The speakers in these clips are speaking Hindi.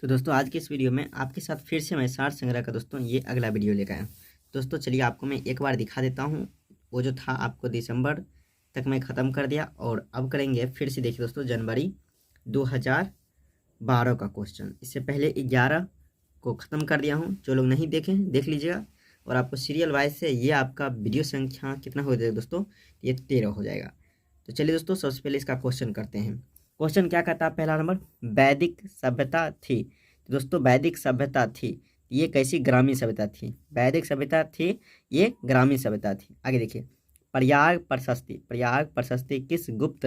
तो दोस्तों आज के इस वीडियो में आपके साथ फिर से मैं सार संग्रह का दोस्तों ये अगला वीडियो लेकर आया हूँ। दोस्तों चलिए आपको मैं एक बार दिखा देता हूँ। वो जो था आपको दिसंबर तक मैं ख़त्म कर दिया और अब करेंगे फिर से। देखिए दोस्तों जनवरी 2012 का क्वेश्चन। इससे पहले 11 को ख़त्म कर दिया हूँ। जो लोग नहीं देखें देख लीजिएगा। और आपको सीरियल वाइज से ये आपका वीडियो संख्या कितना हो जाएगा दोस्तों, ये 13 हो जाएगा। तो चलिए दोस्तों सबसे पहले इसका क्वेश्चन करते हैं। क्वेश्चन क्या कहता है, पहला नंबर वैदिक सभ्यता थी। तो दोस्तों वैदिक सभ्यता थी, ये कैसी ग्रामीण सभ्यता थी। वैदिक सभ्यता थी, ये ग्रामीण सभ्यता थी। आगे देखिए प्रयाग प्रशस्ति। प्रयाग प्रशस्ति किस गुप्त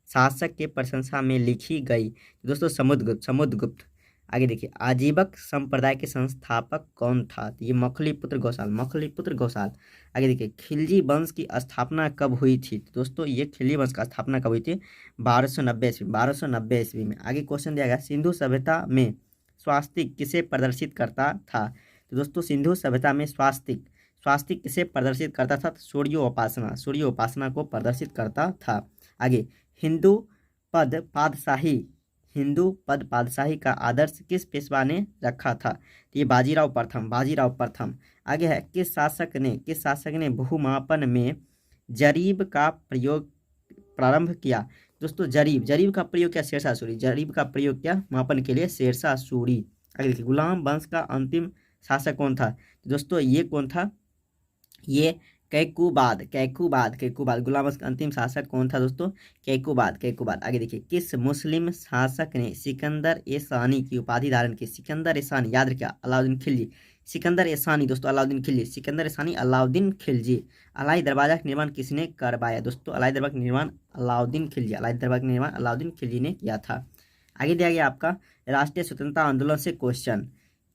शासक के प्रशंसा में लिखी गई। तो दोस्तों समुद्रगुप्त। समुद्रगुप्त। आगे देखिए आजीवक संप्रदाय के संस्थापक कौन था। तो ये मखलीपुत्र गौसाल। मखलीपुत्र गौसाल। आगे देखिए खिलजी वंश की स्थापना कब हुई थी। तो दोस्तों ये खिलजी वंश का स्थापना कब हुई थी, 1290 ईस्वी। 1290 ईस्वी में। आगे क्वेश्चन दिया गया सिंधु सभ्यता में स्वास्तिक किसे प्रदर्शित करता था। तो दोस्तों सिंधु सभ्यता में स्वास्तिक स्वास्तिक किसे प्रदर्शित करता था। सूर्योपासना। सूर्योपासना को प्रदर्शित करता था। आगे हिंदू पद पातशाही। हिंदू पद पातशाही का आदर्श किस पेशवा ने रखा था। तो ये बाजीराव प्रथम। बाजीराव प्रथम। आगे है किस शासक ने भूमापन में जरीब का प्रयोग प्रारंभ किया। दोस्तों जरीब का प्रयोग क्या, शेरशाह सूरी। जरीब का प्रयोग क्या मापन के लिए, शेरशाह सूरी। आगे देखिए गुलाम वंश का अंतिम शासक कौन था। तो दोस्तों ये कौन था, ये कैकुबाद। कैकुबाद। कैकुबाद गुलाम वंश का अंतिम शासक कौन था दोस्तों, कैकुबाद। कैकुबाद। आगे देखिए किस मुस्लिम शासक ने सिकंदर ए सानी की उपाधि धारण की। सिकंदर ए सानी याद रखिए, अलाउद्दीन खिलजी। सिकंदर ए सानी दोस्तों अलाउद्दीन खिलजी। सिकंदर ए सानी अलाउद्दीन खिलजी। अलाई दरवाजा का निर्माण किसने करवाया। दोस्तों अलाई दरबार का निर्माण अलाउद्दीन खिलजी। अलाई दरबार का निर्माण अलाउद्दीन खिलजी ने किया था। आगे दिया गया आपका राष्ट्रीय स्वतंत्रता आंदोलन से क्वेश्चन।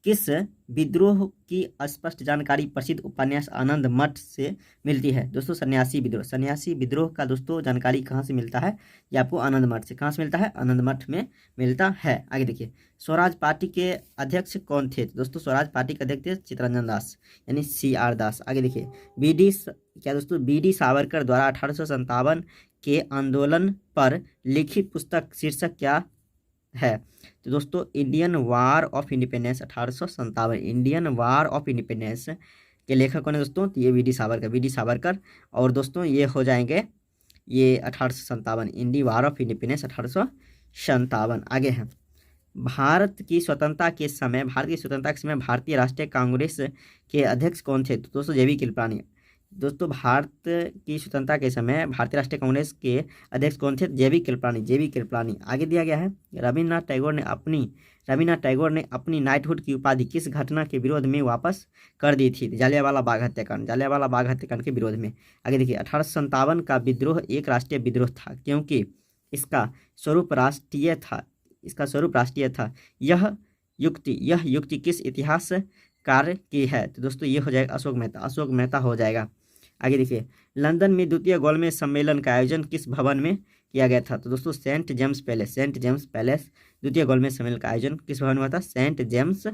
किस विद्रोह की स्पष्ट जानकारी प्रसिद्ध उपन्यास आनंद मठ से मिलती है। दोस्तों सन्यासी विद्रोह। सन्यासी विद्रोह का दोस्तों जानकारी कहाँ से मिलता है, ये आपको आनंद मठ से। कहाँ से मिलता है, आनंद मठ में मिलता है। आगे देखिए स्वराज पार्टी के अध्यक्ष कौन थे। दोस्तों स्वराज पार्टी के अध्यक्ष थे चित्तरंजन दास यानी CR दास। आगे देखिए बी डी सावरकर द्वारा 1857 के आंदोलन पर लिखित पुस्तक शीर्षक क्या है। तो दोस्तों Indian war of independence 1857। Indian war of independence के लेखक कौन है दोस्तों, तो ये वी डी सावरकर। और दोस्तों ये हो जाएंगे ये 1857 इंडियन वार ऑफ इंडिपेंडेंस 1857। आगे है भारत की स्वतंत्रता के समय भारतीय राष्ट्रीय कांग्रेस के अध्यक्ष कौन थे। तो दोस्तों JB कृपलानी। दोस्तों भारत की स्वतंत्रता के समय भारतीय राष्ट्रीय कांग्रेस के अध्यक्ष कौन थे, JB कृपलानी। JB कृपलानी। आगे दिया गया है रविन्द्रनाथ टैगोर ने अपनी नाइटहुड की उपाधि किस घटना के विरोध में वापस कर दी थी। जलियांवाला बाग हत्याकांड के विरोध में। आगे देखिए 1857 का विद्रोह एक राष्ट्रीय विद्रोह था क्योंकि इसका स्वरूप राष्ट्रीय था। यह युक्ति किस इतिहास कार्य की है। तो दोस्तों ये हो जाएगा अशोक मेहता हो जाएगा। आगे देखिए लंदन में द्वितीय गोलमेज सम्मेलन का आयोजन किस भवन में किया गया था। तो दोस्तों सेंट जेम्स पैलेस। द्वितीय गोलमेज सम्मेलन का आयोजन किस भवन में हुआ था, सेंट जेम्स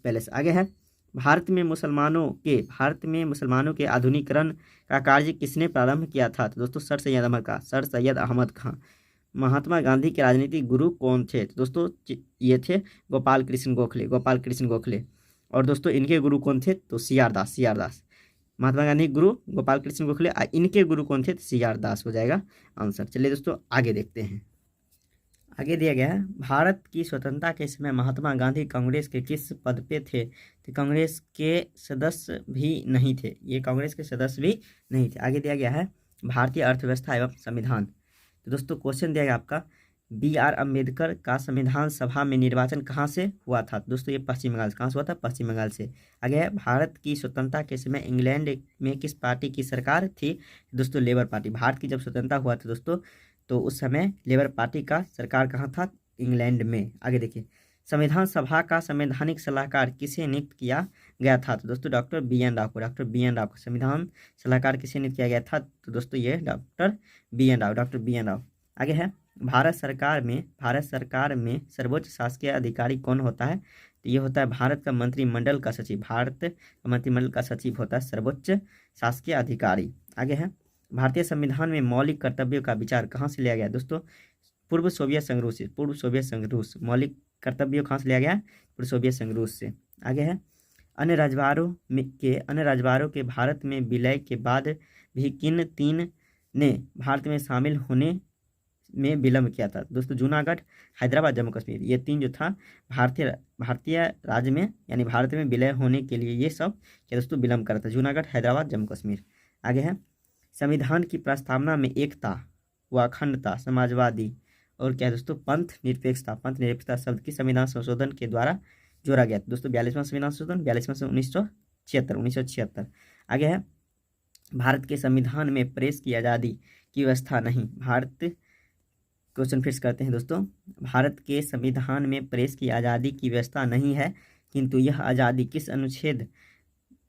पैलेस। आगे है भारत में मुसलमानों के आधुनिकीकरण का कार्य किसने प्रारंभ किया था। तो दोस्तों सर सैयद अहमद खां। महात्मा गांधी के राजनीतिक गुरु कौन थे। तो दोस्तों ये थे गोपाल कृष्ण गोखले। और दोस्तों इनके गुरु कौन थे, तो CR दास। महात्मा गांधी के गुरु गोपाल कृष्ण गोखले, इनके गुरु कौन थे, तो CR दास हो जाएगा आंसर। चलिए दोस्तों आगे देखते हैं। आगे दिया गया है भारत की स्वतंत्रता के समय महात्मा गांधी कांग्रेस के किस पद पे थे। तो कांग्रेस के सदस्य भी नहीं थे, ये कांग्रेस के सदस्य भी नहीं थे। आगे दिया गया है भारतीय अर्थव्यवस्था एवं संविधान। तो दोस्तों क्वेश्चन दिया गया आपका BR अम्बेडकर का संविधान सभा में निर्वाचन कहाँ से हुआ था। दोस्तों ये पश्चिम बंगाल से। कहाँ से हुआ था, पश्चिम बंगाल से। आगे है भारत की स्वतंत्रता के समय इंग्लैंड में किस पार्टी की सरकार थी। दोस्तों लेबर पार्टी। भारत की जब स्वतंत्रता हुआ था दोस्तों तो उस समय लेबर पार्टी का सरकार कहाँ था, इंग्लैंड में। आगे देखिए संविधान सभा का संवैधानिक सलाहकार किसे नियुक्त किया गया था। तो दोस्तों डॉक्टर BN राव को संविधान सलाहकार किसे नियुक्त किया गया था। तो दोस्तों ये डॉक्टर BN राव। आगे है भारत सरकार में सर्वोच्च शासकीय अधिकारी कौन होता है। तो ये होता है भारत का मंत्रिमंडल का सचिव। भारत का मंत्रिमंडल का सचिव होता है सर्वोच्च शासकीय अधिकारी। आगे है भारतीय संविधान में मौलिक कर्तव्यों का विचार कहाँ से लिया गया। दोस्तों पूर्व सोवियत संघ रूस मौलिक कर्तव्य कहाँ से लिया गया है? पूर्व सोवियत संघ रूस से। आगे है अन्य राजवाड़ों के भारत में विलय के बाद भी किन 3 ने भारत में शामिल होने में विलम्ब किया था? दोस्तों जूनागढ़, हैदराबाद, जम्मू कश्मीर, ये 3 जो था भारतीय राज्य में यानी भारत में विलय होने के लिए ये सब क्या दोस्तों विलम्ब करा था? जूनागढ़, हैदराबाद, जम्मू कश्मीर। आगे है संविधान की प्रस्तावना में एकता व अखंडता, समाजवादी और क्या दोस्तों पंथ निरपेक्षता शब्द की संविधान संशोधन के द्वारा जोड़ा गया था? दोस्तों 42वां संविधान संशोधन, 42वां से 1976। आगे है भारत के संविधान में प्रेस की आज़ादी की व्यवस्था नहीं। क्वेश्चन फिर करते हैं दोस्तों, भारत के संविधान में प्रेस की आज़ादी की व्यवस्था नहीं है, किंतु यह आज़ादी किस अनुच्छेद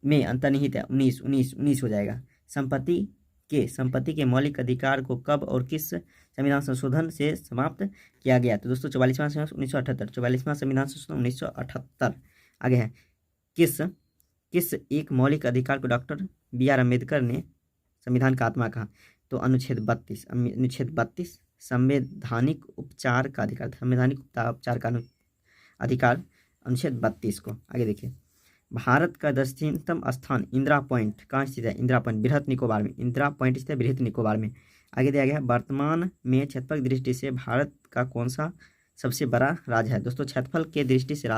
में अंतर्निहित है? 19 हो जाएगा। संपत्ति के मौलिक अधिकार को कब और किस संविधान संशोधन से समाप्त किया गया? तो दोस्तों 44वां संविधान 1978, 44वां संविधान संशोधन 1978। आगे है किस एक मौलिक अधिकार को डॉक्टर BR अम्बेडकर ने संविधान का आत्मा कहा? तो अनुच्छेद 32 संवैधानिक उपचार का अधिकार, अधिकार अनुच्छेद 32 को। आगे देखिए भारत का दक्षिणतम स्थान इंदिरा पॉइंट कहाँ स्थित है? इंदिरा पॉइंट बृहत निकोबार में। इंदिरा पॉइंट स्थित है बृहत निकोबार में। आगे दिया गया वर्तमान में क्षेत्रफल की दृष्टि से भारत का कौन सा सबसे बड़ा राज्य है? दोस्तों क्षेत्रफल के दृष्टि से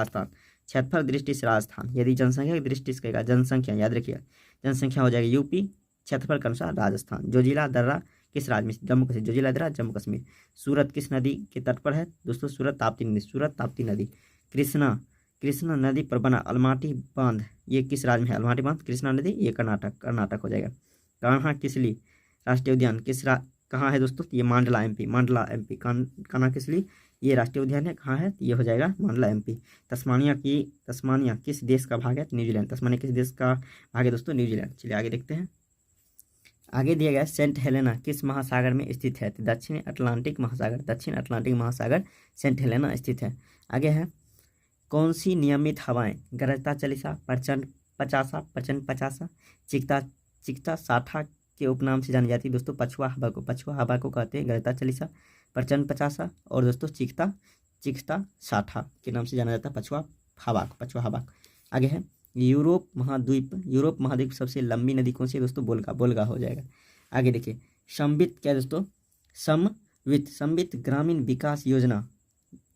राजस्थान, यदि जनसंख्या की दृष्टि से कहेगा, जनसंख्या याद रखिएगा, जनसंख्या हो जाएगी यूपी, क्षेत्रफल के अनुसार राजस्थान। जोजिला दर्रा किस राज्य में? जम्मू कश्मीर। जोजिला दर्रा जम्मू कश्मीर। सूरत किस नदी के तट पर है? दोस्तों सूरत ताप्ती नदी। कृष्णा नदी पर बना अलमाटी बांध ये किस राज्य में है? अलमाटी बांध कृष्णा नदी, ये कर्नाटक हो जाएगा। कान्हा किसली राष्ट्रीय उद्यान कहाँ है दोस्तों? ये मांडला एमपी। कान्हा किसली ये राष्ट्रीय उद्यान है, कहाँ है? ये हो जाएगा मांडला एमपी। तस्मानिया किस देश का भाग है? न्यूजीलैंड। तस्मानिया किस देश का भाग है दोस्तों? न्यूजीलैंड। चलिए आगे देखते हैं। आगे दिया गया सेंट हेलेना किस महासागर में स्थित है? दक्षिण अटलांटिक महासागर सेंट हेलेना स्थित है। आगे है कौन सी नियमित हवाएं गर्जता चालीसा, प्रचंड पचासा, चिकता साठा के उपनाम से जानी जाती है? दोस्तों पछुआ हवा को कहते हैं गर्जता चालीसा, प्रचंड पचासा और दोस्तों चिकता साठा के नाम से जाना जाता है पछुआ हवा को। आगे है यूरोप महाद्वीप सबसे लंबी नदी कौन सी है? दोस्तों बोलगा हो जाएगा। आगे देखिए समवित क्या दोस्तों? समवित ग्रामीण विकास योजना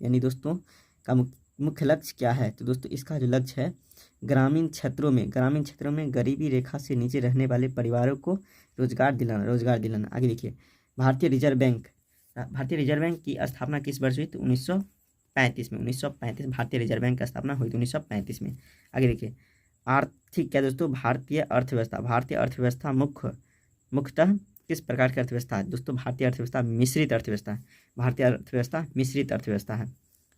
यानी दोस्तों का मुख्य लक्ष्य क्या है? तो दोस्तों इसका जो लक्ष्य है ग्रामीण क्षेत्रों में गरीबी रेखा से नीचे रहने वाले परिवारों को रोजगार दिलाना। आगे देखिए भारतीय रिजर्व बैंक की स्थापना किस वर्ष हुई? तो 1935 में। 1935 भारतीय रिजर्व बैंक की स्थापना हुई थी 1935 में। आगे देखिए आर्थिक क्या दोस्तों? भारतीय अर्थव्यवस्था मुख्यतः किस प्रकार की अर्थव्यवस्था है? दोस्तों भारतीय अर्थव्यवस्था मिश्रित अर्थव्यवस्था है।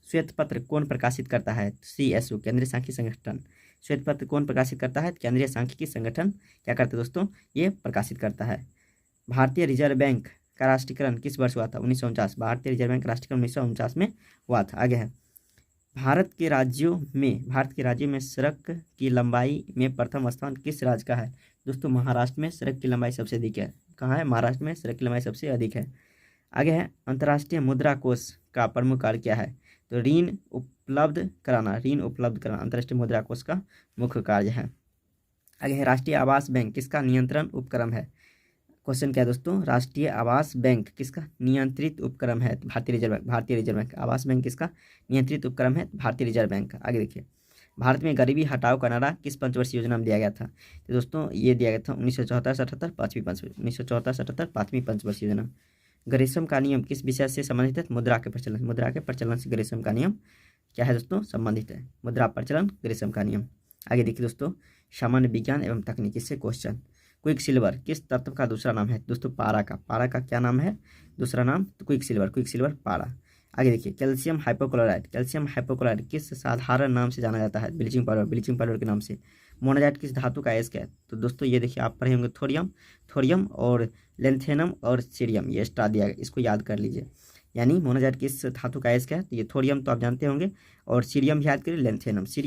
श्वेत पत्र कौन प्रकाशित करता है? CSO केंद्रीय सांख्यिकी संगठन। श्वेत पत्र कौन प्रकाशित करता है? केंद्रीय सांख्यिकी संगठन क्या करता है दोस्तों? ये प्रकाशित करता है। भारतीय रिजर्व बैंक का राष्ट्रीयकरण किस वर्ष हुआ था? 1949। भारतीय रिजर्व बैंक का राष्ट्रीयकरण 1949 में हुआ था। आगे है भारत के राज्यों में सड़क की लंबाई में प्रथम स्थान किस राज्य का है? दोस्तों महाराष्ट्र में सड़क की लंबाई सबसे अधिक है। कहाँ है? महाराष्ट्र में सड़क की लंबाई सबसे अधिक है। आगे है अंतर्राष्ट्रीय मुद्रा कोष का प्रमुख कार्य क्या है? तो ऋण उपलब्ध कराना अंतर्राष्ट्रीय मुद्रा कोष का मुख्य कार्य है। आगे है राष्ट्रीय आवास बैंक किसका नियंत्रण उपक्रम है? क्वेश्चन क्या है दोस्तों? राष्ट्रीय आवास बैंक किसका नियंत्रित उपक्रम है? भारतीय रिजर्व बैंक। आवास बैंक किसका नियंत्रित उपक्रम है? भारतीय रिजर्व बैंक का। आगे देखिए भारत में गरीबी हटाओ का नारा किस पंचवर्षीय योजना में दिया गया था? तो दोस्तों ये दिया गया था 1974-78 पाँचवीं पंचवर्षीय योजना। ग्रेशम का नियम किस विषय से संबंधित है? मुद्रा के प्रचलन से ग्रेशम का नियम क्या है दोस्तों? संबंधित है। मुद्रा प्रचलन ग्रेशम का नियम। आगे देखिए दोस्तों सामान्य विज्ञान एवं तकनीकी से क्वेश्चन क्विक सिल्वर किस तत्व का दूसरा नाम है? दोस्तों पारा का क्या नाम है? दूसरा नाम तो क्विक सिल्वर पारा। आगे देखिए कैल्शियम हाइपोक्लोराइड किस साधारण नाम से जाना जाता है? ब्लीचिंग पाउडर के नाम से। मोनाजाइट किस धातु का अयस्क है? तो दोस्तों ये देखिए आप पढ़े होंगे थोरियम और लेंथेनम और सीरियम, ये एक्स्ट्रा दिया गया, इसको याद कर लीजिए। यानी मोनाजाइट किस धातु का अयस्क है? तो ये थोरियम तो आप जानते होंगे और सीरियम भी याद करिए,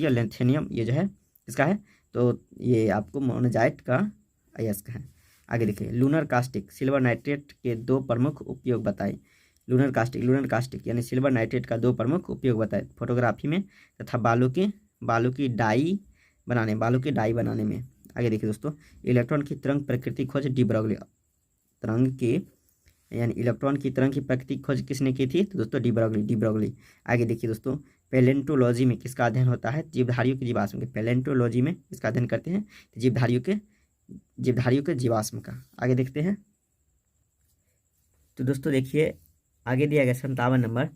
लेंथेनियम ये जो है किसका है? तो ये आपको मोनाजाइट का अयस्क है। आगे देखिए लूनर कास्टिक सिल्वर नाइट्रेट के 2 प्रमुख उपयोग बताइए। लूनर कास्टिक यानी सिल्वर नाइट्रेट का 2 प्रमुख उपयोग बताए फोटोग्राफी में तथा बालू की डाई बनाने में। आगे देखिए दोस्तों, इलेक्ट्रॉन की तरंग प्रकृति खोज डी ब्रोगली। इलेक्ट्रॉन की तरंग की प्राकृतिक खोज किसने की थी? तो दोस्तों डी ब्रोगली। आगे देखिए दोस्तों, पैलेंटोलॉजी में किसका अध्ययन होता है? जीवधारियों के जीवाश्म के। पैलेंटोलॉजी में किसका अध्ययन करते हैं? जीवधारियों के जीवाश्म का। आगे देखते हैं। तो दोस्तों देखिए, आगे दिया गया 57 नंबर,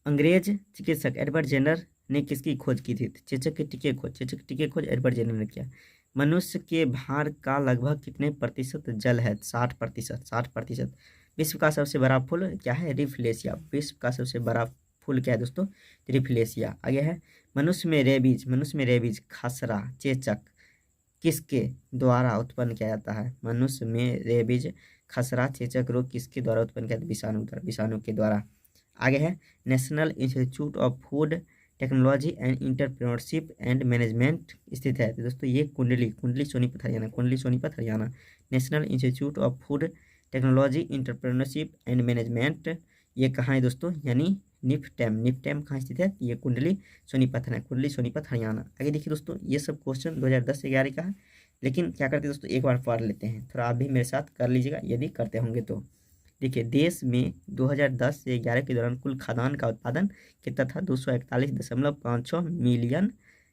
अंग्रेज चिकित्सक एडवर्ड जेनर ने किसकी खोज की थी? चेचक के टीके खोज एडवर्ड जेनर ने किया। मनुष्य के भार का लगभग कितने प्रतिशत जल है? 60%। विश्व का सबसे बड़ा फूल क्या है? रिफ्लेशिया। विश्व का सबसे बड़ा फूल क्या है दोस्तों? रिफ्लेशिया। आगे है, मनुष्य में रेबीज खसरा चेचक किसके द्वारा उत्पन्न किया जाता है? मनुष्य में रेबीज खसरा चेचक रोग किसके द्वारा उत्पन्न किया जाता है? विषाणु के द्वारा। आगे है, national institute of food technology and entrepreneurship and management स्थित है। तो दोस्तों ये कुंडली Sonipat Haryana. National institute of food technology entrepreneurship and management ये कहाँ है दोस्तों? यानी निफ्टेम कहाँ स्थित है? ये कुंडली सोनीपत हरियाणा। आगे देखिए दोस्तों, ये सब क्वेश्चन 2010 से 11 का है, लेकिन क्या करते हैं दोस्तों, एक बार पढ़ लेते हैं, थोड़ा आप भी मेरे साथ कर लीजिएगा यदि करते होंगे तो। देखिए, देश में 2010 से 11 के दौरान कुल खाद्यान्न का उत्पादन कितना था? 241.56 मिलियन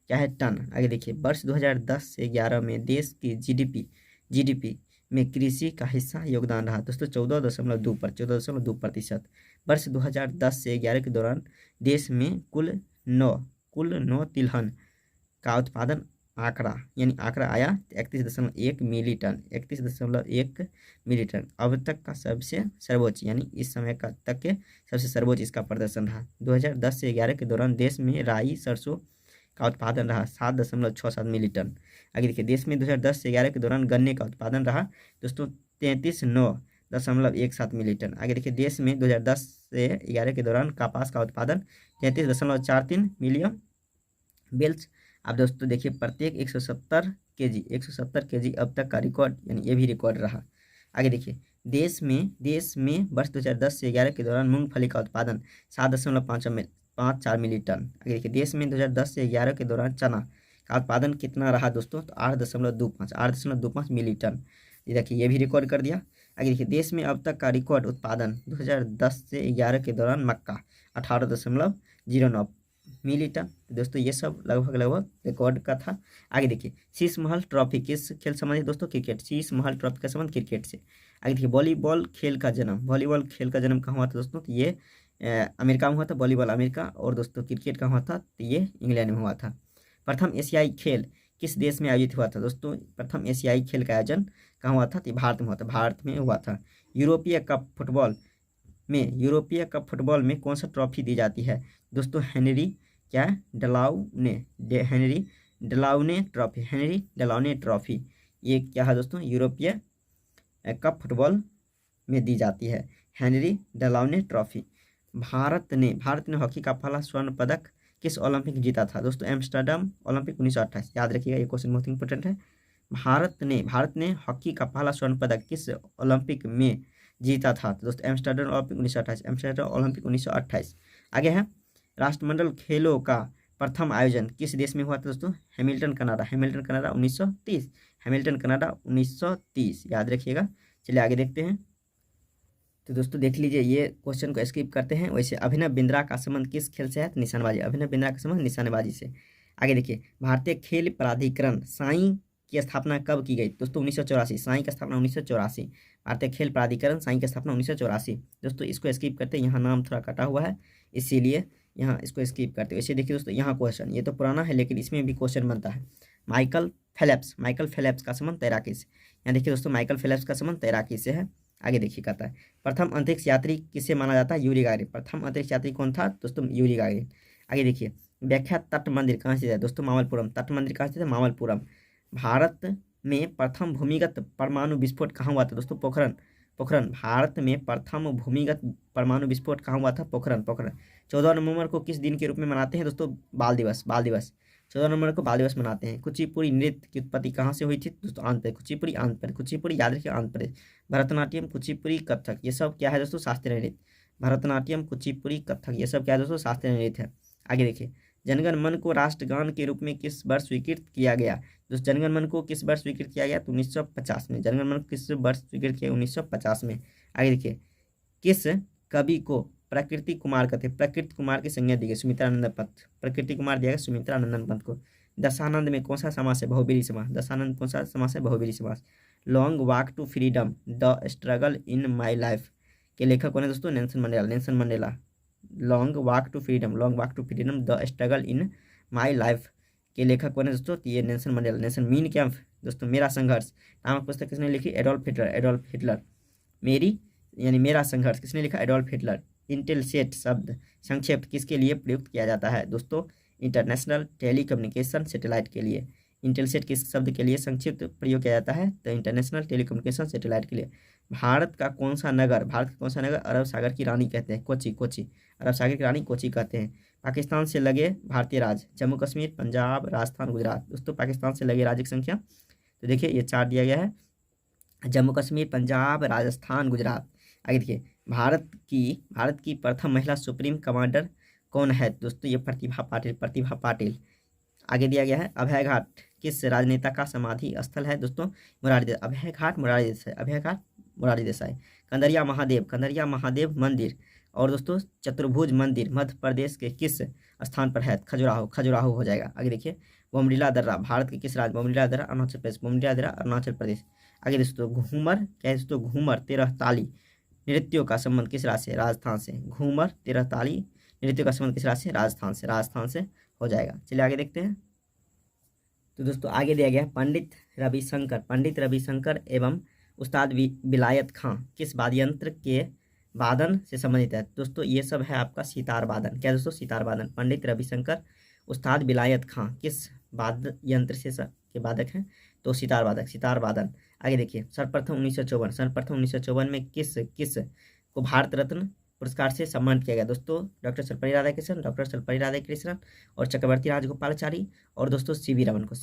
क्या है? टन। आगे देखिए, वर्ष 2010 से 11 में देश की जीडीपी में कृषि का हिस्सा योगदान रहा दोस्तों 14.2%। वर्ष 2010 से 11 के दौरान देश में कुल 9 तिलहन का उत्पादन आंकड़ा आया 31.1 मिली टन। 31.1 मिली टन अब तक का सबसे सर्वोच्च, यानी इस समय का तक के सबसे सर्वोच्च इसका प्रदर्शन रहा। 2010 से 11 के दौरान देश में राई सरसों का उत्पादन रहा 7.67 मिली टन। आगे देखिए, देश में 2010 से 11 के दौरान गन्ने का उत्पादन रहा दोस्तों 33.917 मिली टन। आगे देखिए, देश में 2010 से 11 के दौरान कपास का उत्पादन 33.43 मिलियन बेल्स। अब दोस्तों देखिए, प्रत्येक 170 केजी अब तक का रिकॉर्ड, यानी ये भी रिकॉर्ड रहा। आगे देखिए, देश में वर्ष 2010 से 11 के दौरान मूंगफली का उत्पादन 7.54 मिली टन। आगे देखिए, देश में 2010 से 11 के दौरान चना का उत्पादन कितना रहा दोस्तों? तो 8.25 मिली टन। ये देखिए, ये भी रिकॉर्ड कर दिया। आगे देखिए, देश में अब तक का रिकॉर्ड उत्पादन 2010 से 11 के दौरान मक्का 18.09 मिली टन। दोस्तों ये सब लगभग रिकॉर्ड का था। आगे देखिए, शीश महल ट्रॉफी किस खेल से संबंधित दोस्तों? क्रिकेट। शीश महल ट्रॉफी का संबंध क्रिकेट से। आगे देखिए, वॉलीबॉल खेल का जन्म कहाँ हुआ था दोस्तों? तो ये अमेरिका में हुआ था, वॉलीबॉल अमेरिका, और दोस्तों क्रिकेट कहाँ हुआ था? तो ये इंग्लैंड में हुआ था। प्रथम एशियाई खेल किस देश में आयोजित हुआ था दोस्तों? प्रथम एशियाई खेल का आयोजन कहाँ हुआ था? तो भारत में हुआ था। यूरोपीय कप फुटबॉल में कौन सा ट्रॉफी दी जाती है दोस्तों? Henri Delaunay trophy. ये क्या है दोस्तों? यूरोपीय कप फुटबॉल में दी जाती है, हेनरी डेलाउने ट्रॉफी। भारत ने हॉकी का पहला स्वर्ण पदक किस ओलंपिक जीता था दोस्तों? Amsterdam Olympic 1928। याद रखिएगा, ये क्वेश्चन बहुत इंपॉर्टेंट है। भारत ने हॉकी का पहला स्वर्ण पदक किस ओलंपिक में जीता था तो दोस्तों? Amsterdam Olympic 1928। आगे है, राष्ट्रमंडल खेलों का प्रथम आयोजन किस देश में हुआ था दोस्तों? Hamilton Canada 1930। याद रखिएगा। चलिए आगे देखते हैं। तो दोस्तों देख लीजिए, ये क्वेश्चन को स्किप करते हैं। वैसे अभिनव बिंद्रा का संबंध किस खेल से है? तो निशानेबाजी। अभिनव बिंद्रा का संबंध निशानेबाजी से। आगे देखिए, भारतीय खेल प्राधिकरण साई की स्थापना कब की गई दोस्तों? 1984। साई की स्थापना 1984। भारतीय खेल प्राधिकरण साई की स्थापना 1984। दोस्तों इसको स्किप करते हैं, यहाँ नाम थोड़ा कटा हुआ है इसीलिए यहाँ इसको स्किप करते हैं। वैसे देखिए दोस्तों, यहाँ क्वेश्चन ये तो पुराना है, लेकिन इसमें भी क्वेश्चन बनता है। माइकल फेलेप्स का संबंध तैराकी से। यहाँ देखिए दोस्तों, माइकल फेलेप्स का संबंध तैराकी से है। आगे देखिए, कहता है प्रथम अंतरिक्ष यात्री किसे माना जाता है? Yuri Gagarin. प्रथम अंतरिक्ष यात्री कौन था दोस्तों? Yuri Gagarin. आगे देखिए, व्याख्या तट मंदिर कहाँ स्थित है दोस्तों? मामल्लपुरम। तट मंदिर कहाँ स्थित है? मामल्लपुरम। भारत में प्रथम भूमिगत परमाणु विस्फोट कहाँ हुआ था दोस्तों? पोखरण। भारत में प्रथम भूमिगत परमाणु विस्फोट कहाँ हुआ था? पोखरण। 14 नवंबर को किस दिन के रूप में मनाते हैं दोस्तों? बाल दिवस। 14 नवंबर को बाल दिवस मनाते हैं। कुचिपुड़ी नृत्य की उत्पत्ति कहाँ से हुई थी दोस्तों? आंध्र प्रदेश। कुचिपुड़ी याद रखिए, आंध्र प्रदेश। भरतनाट्यम, कुचिपुड़ी, कथक, ये सब क्या है दोस्तों? शास्त्रीय नृत्य। भरतनाट्यम, कुचिपुड़ी, कथक, ये सब क्या है दोस्तों शास्त्रीय नृत्य है। आगे देखिए, जनगण मन को राष्ट्रगान के रूप में किस वर्ष स्वीकृत किया गया। दोस्तों जनगण मन को किस वर्ष स्वीकृत किया गया, तो 1950 में। जनगण मन को किस वर्ष स्वीकृत किया, 1950 में। आगे देखिए, किस कवि को प्रकृति कुमार कहते हैं, प्रकृति कुमार की संज्ञा दी गई, सुमित्रानंद पंत। प्रकृति कुमार दिया गया सुमित्रानंद पंत को। दशानंद में कौन सा समास है, बहुब्रीहि समास। दशानंद कौन सा समास है, बहुब्रीहि समास। Long walk to freedom, the struggle in my life के लेखक कौन है दोस्तों, Nelson Mandela. Nelson Mandela. Long walk to freedom, long walk to freedom, the struggle in my life के लेखक कौन है दोस्तों, ये Nelson Mandela. Nelson Mein Kampf दोस्तों, मेरा संघर्ष नामक पुस्तक किसने लिखी, एडोल्फ हिटलर। Adolf Hitler. मेरी यानी मेरा संघर्ष किसने लिखा, एडोल्फ हिटलर। इंटेलसेट शब्द संक्षेप किसके लिए प्रयुक्त किया जाता है दोस्तों, इंटरनेशनल टेलीकम्युनिकेशन सैटेलाइट के लिए। इंटेलसेट किस शब्द के लिए संक्षिप्त प्रयोग किया जाता है, तो इंटरनेशनल टेलीकम्युनिकेशन सैटेलाइट के लिए। भारत का कौन सा नगर अरब सागर की रानी कहते हैं, कोची। कोची अरब सागर की रानी कोची कहते हैं। पाकिस्तान से लगे भारतीय राज्य, जम्मू कश्मीर, पंजाब, राजस्थान, गुजरात। दोस्तों पाकिस्तान से लगे राज्य की संख्या, तो देखिए ये 4 दिया गया है, जम्मू कश्मीर, पंजाब, राजस्थान, गुजरात। आगे देखिए, भारत की प्रथम महिला सुप्रीम कमांडर कौन है दोस्तों, ये प्रतिभा पाटिल। प्रतिभा पाटिल। आगे दिया गया है, अभय घाट किस राजनेता का समाधि स्थल है दोस्तों, मोरारजी देसाई। अभय घाट मोरारजी देसाई, अभय घाट मोरारजी देसाई। कंदरिया महादेव मंदिर और दोस्तों चतुर्भुज मंदिर मध्य प्रदेश के किस स्थान पर है, खजुराहो। खजुराहो हो जाएगा। आगे देखिए, बोमडिला दर्रा भारत के किस राज्य, बोमडिला दर्रा अरुणाचल प्रदेश। बोमडिला दर्रा अरुणाचल प्रदेश। आगे दोस्तों, घूमर क्या है दोस्तों, घूमर 13 ताली नृत्यों का संबंध किस राज्य से, राजस्थान से। घूमर 13 ताली नृत्यों का संबंध किस राज्य से, राजस्थान से। राजस्थान से हो जाएगा। चलिए आगे देखते हैं। तो दोस्तों आगे दिया गया है, पंडित रविशंकर एवं उस्ताद विलायत खां किस वाद्य यंत्र के वादन से संबंधित है दोस्तों, ये सब है आपका सितार वादन। क्या दोस्तों, सितार वादन। पंडित रविशंकर उस्ताद विलायत खां किस वाद्य यंत्र से के वादक हैं, तो सितार वादन। आगे देखिए, सर्वप्रथम 1954 में किस को भारत रत्न पुरस्कार से सम्मानित किया गया दोस्तों, डॉक्टर सर्वपल्ली राधाकृष्णन और चक्रवर्ती राजगोपालाचारी और दोस्तों सीवी रमन को।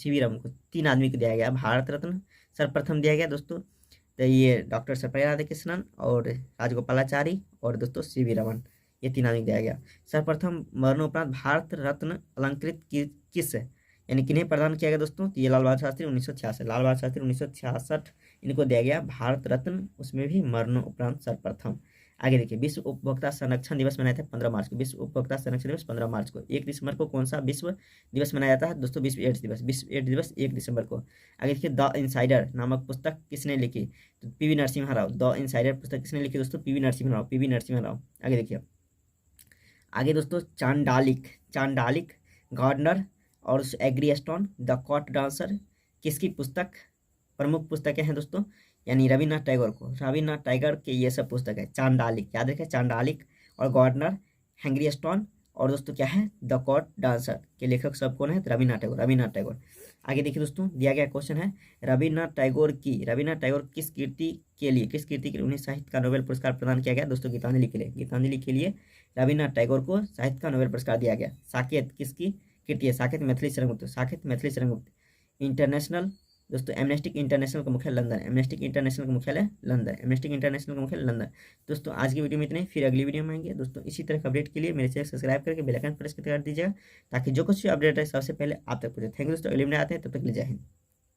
3 आदमी को दिया गया भारत रत्न। सर्वप्रथम दिया गया दोस्तों, तो ये डॉक्टर सर्वपल्ली राधाकृष्णन और राजगोपालाचारी और दोस्तों सीवी रमन, ये 3 आदमी को दिया गया। सर्वप्रथम मरणोपरांत भारत रत्न अलंकृत किस यानी किन्हें प्रदान किया गया दोस्तों, तो ये लाल बहादुर शास्त्री 1966। लाल बहादुर शास्त्री 1966 इनको दिया गया भारत रत्न, उसमें भी मरणोपरांत सर्वप्रथम। आगे देखिए, विश्व उपभोक्ता संरक्षण दिवस मनाया था 15 मार्च को। विश्व उपभोक्ता संरक्षण दिवस 15 मार्च को। 1 दिसंबर को कौन सा विश्व दिवस मनाया जाता है दोस्तों, विश्व एड्स दिवस। विश्व एड्स दिवस 1 दिसंबर को। आगे देखिए, द इनसाइडर नामक पुस्तक किसने लिखी, तो PV Narasimha Rao. The insider पुस्तक किसने लिखी दोस्तों, पीवी नरसिम्हा राव। आगे देखिए, आगे दोस्तों चांडालिक गार्डनर और एग्रीस्टोन द कॉट डांसर किसकी पुस्तक प्रमुख पुस्तकें हैं दोस्तों, यानी रविन्द्रनाथ टैगोर के ये सब पुस्तक है। चांडालिक याद रखें, चांडालिक और गार्डनर, हैंग्रीस्टोन और दोस्तों क्या है, द कॉट डांसर के लेखक सब कौन है, रविन्द्रनाथ टैगोर। आगे देखिए दोस्तों, दिया गया क्वेश्चन है, रविन्द्रनाथ टैगोर किस कीर्ति के लिए उन्हें साहित्य का नोबेल पुरस्कार प्रदान किया गया दोस्तों, गीतांजलि के लिए रविन्द्रनाथ टैगोर को साहित्य का नोबेल पुरस्कार दिया गया। साकेत किसकी कीर्ति है, साकेत मैथिली शरणगुप्त। इंटरनेशनल दोस्तों, एमनेस्टी इंटरनेशनल का मुख्यालय लंदन। दोस्तों आज की वीडियो में इतने, फिर अगली वीडियो में आएंगे दोस्तों। इसी तरह का अपडेट के लिए मेरे चैनल सब्सक्राइब करके बेल आइकन प्रेस कर दीजिएगा, ताकि जो कुछ भी अपडेट है सबसे पहले आप तक पहुंचे। थैंक यू दोस्तों, अगली वीडियो आते हैं, तब तक ले जय हिंद।